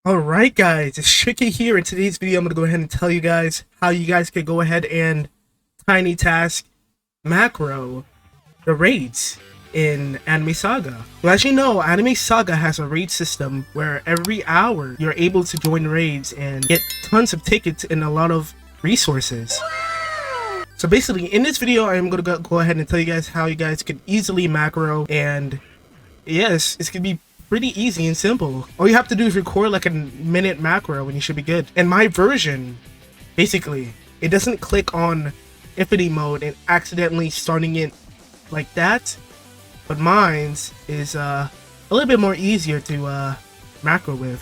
Alright guys, it's Tricky here. In today's video, I'm going to go ahead and tell you guys how you guys could go ahead and tiny task macro the raids in Anime Saga. Well, as you know, Anime Saga has a raid system where every hour you're able to join raids and get tons of tickets and a lot of resources. So basically, in this video, I'm going to go ahead and tell you guys how you guys could easily macro, and yes, it's going to be pretty easy and simple. All you have to do is record like a minute macro and you should be good. And my version, basically, it doesn't click on infinity mode and accidentally starting it like that, but mine's is a little bit more easier to macro with.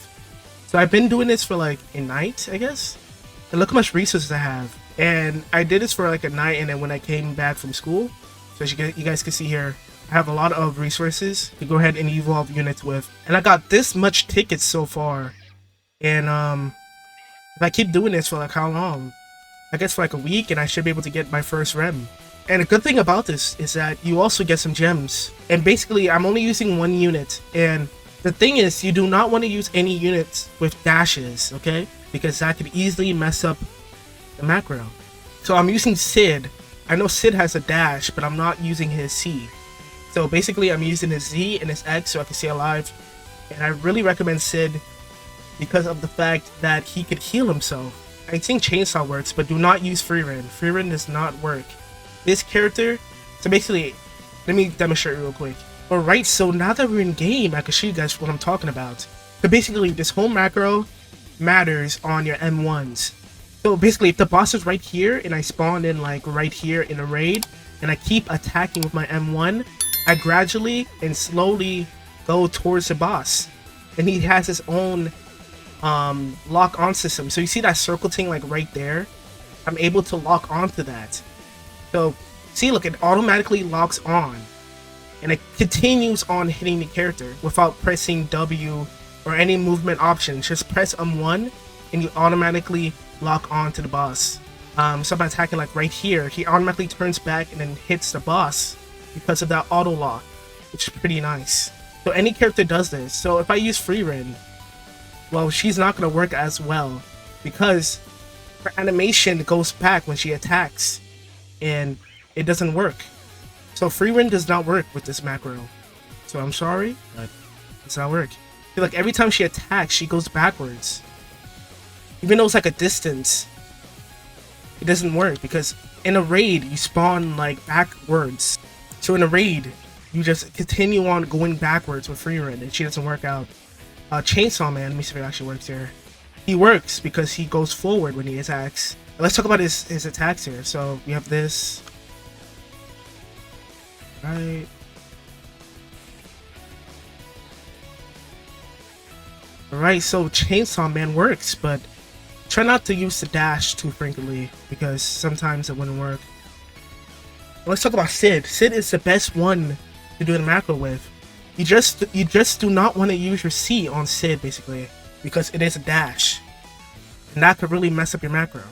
So I've been doing this for like a night, I guess, and look how much resources I have. And I did this for like a night, and then when I came back from school, so as you guys can see here, I have a lot of resources to go ahead and evolve units with, and I got this much tickets so far. And if I keep doing this for like how long, I guess for like a week, and I should be able to get my first rem. And a good thing about this is that you also get some gems, and basically I'm only using one unit. And the thing is, you do not want to use any units with dashes, okay, because that could easily mess up the macro. So I'm using Sid. I know Sid has a dash, but I'm not using his C. So basically, I'm using his Z and his X so I can stay alive. And I really recommend Sid because of the fact that he could heal himself. I think Chainsaw works, but do not use Freerun. Freerun does not work. This character, so basically, let me demonstrate real quick. Alright, so now that we're in game, I can show you guys what I'm talking about. So basically, this whole macro matters on your M1s. So basically, if the boss is right here, and I spawn in like right here in a raid, and I keep attacking with my M1, I gradually and slowly go towards the boss, and he has his own lock on system. So you see that circle thing like right there? I'm able to lock onto that. So see, look, it automatically locks on, and it continues on hitting the character without pressing W or any movement options. Just press M1 and you automatically lock on to the boss. So by attacking like right here, he automatically turns back and then hits the boss because of that auto lock, which is pretty nice. So any character does this. So if I use Freerun, well, she's not going to work as well because her animation goes back when she attacks, and it doesn't work. So Freerun does not work with this macro. So I'm sorry, but it's not work. Feel like every time she attacks, she goes backwards. Even though it's like a distance, it doesn't work because in a raid, you spawn like backwards. So in a raid, you just continue on going backwards with Freerun, and she doesn't work out. Chainsaw Man, let me see if it actually works here. He works because he goes forward when he attacks. Let's talk about his attacks here. So we have this. Right. Alright, so Chainsaw Man works, but try not to use the dash too frequently because sometimes it wouldn't work. Let's talk about Sid. Sid is the best one to do the macro with. You just do not want to use your C on Sid basically because it is a dash, and that could really mess up your macro.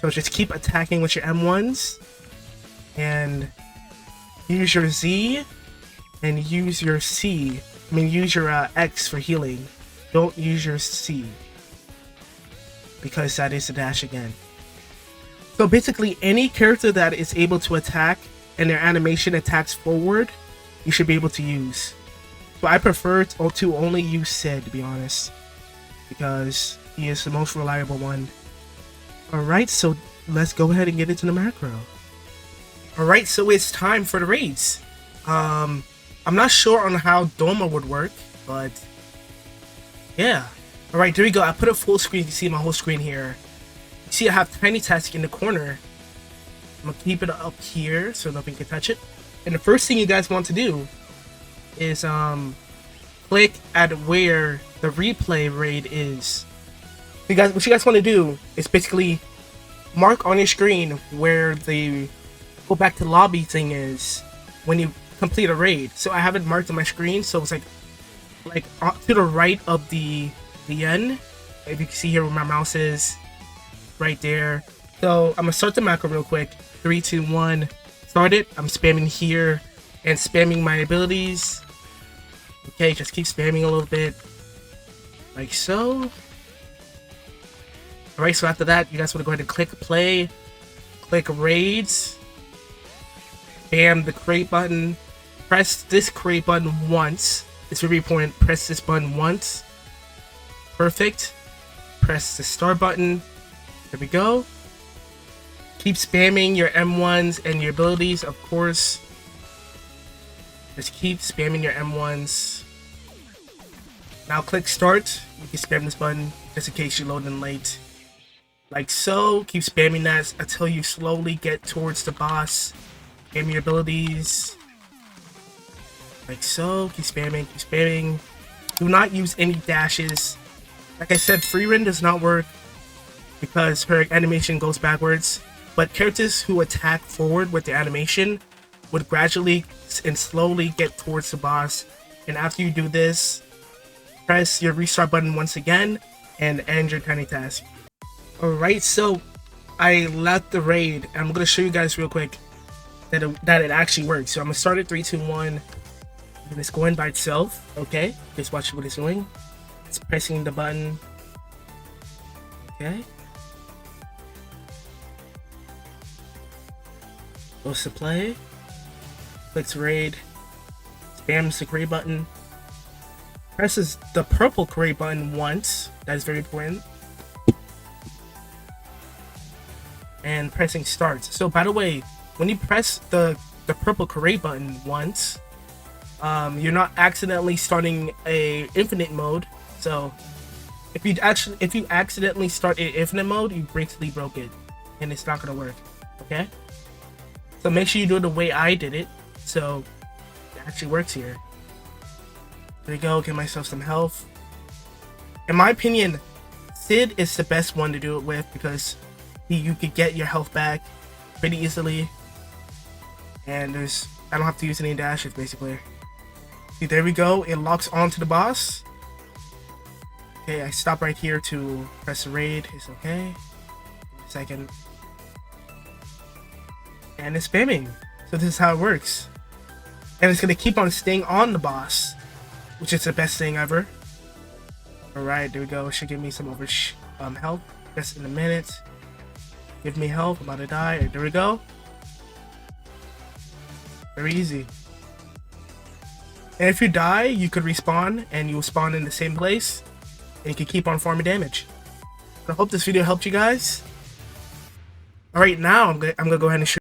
So just keep attacking with your M1s and use your Z and use your C. I mean, use your X for healing. Don't use your C because that is a dash again. So basically, any character that is able to attack and their animation attacks forward, you should be able to use. So I prefer to only use Sid, to be honest, because he is the most reliable one. Alright, so let's go ahead and get into the macro. Alright, so it's time for the raids. I'm not sure on how Doma would work, but yeah. Alright, there we go. I put it full screen. You can see my whole screen here. You see I have tiny task in the corner. I'm gonna keep it up here so nobody can touch it. And the first thing you guys want to do is click at where the replay raid is. What you guys want to do is basically mark on your screen where the go back to lobby thing is when you complete a raid. So I have it marked on my screen, so it's like to the right of the end. If you can see here where my mouse is, right there. So I'm gonna start the macro real quick. 3, 2, 1. Start it. I'm spamming here and spamming my abilities. Okay, just keep spamming a little bit. like so. Alright, so after that, you guys want to go ahead and click play, click raids, bam, the create button, press this create button once. It's very important, press this button once. Perfect. Press the start button. There we go. Keep spamming your M1s and your abilities, of course. Just keep spamming your M1s. Now click start. You can spam this button just in case you load in late. Like so. Keep spamming that until you slowly get towards the boss. Spam your abilities. Like so. Keep spamming. Keep spamming. Do not use any dashes. Like I said, free run does not work because her animation goes backwards. But characters who attack forward with their animation would gradually and slowly get towards the boss. And after you do this, press your restart button once again and end your tiny task. Alright, so I left the raid. I'm going to show you guys real quick that it actually works. So I'm going to start at 3, 2, 1. And it's going by itself. Okay, just watch what it's doing. It's pressing the button. Okay. Goes to play. Clicks raid. Spams the create button. Presses the purple create button once. That is very important. And pressing starts. So by the way, when you press the purple create button once, you're not accidentally starting a infinite mode. So if you accidentally start an infinite mode, you basically broke it, and it's not gonna work. Okay. So make sure you do it the way I did it, so it actually works here. There we go. Get myself some health. In my opinion, Sid is the best one to do it with because you could get your health back pretty easily, and I don't have to use any dashes basically. See, there we go. It locks onto the boss. Okay, I stop right here to press the raid. It's okay. Give me a second. And it's spamming. So this is how it works. And it's gonna keep on staying on the boss, which is the best thing ever. Alright, there we go. It should give me some health just in a minute. Give me health. I'm about to die. Right, there we go. Very easy. And if you die, you could respawn and you'll spawn in the same place. And you can keep on farming damage. I hope this video helped you guys. Alright, now I'm gonna go ahead and show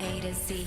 A to Z.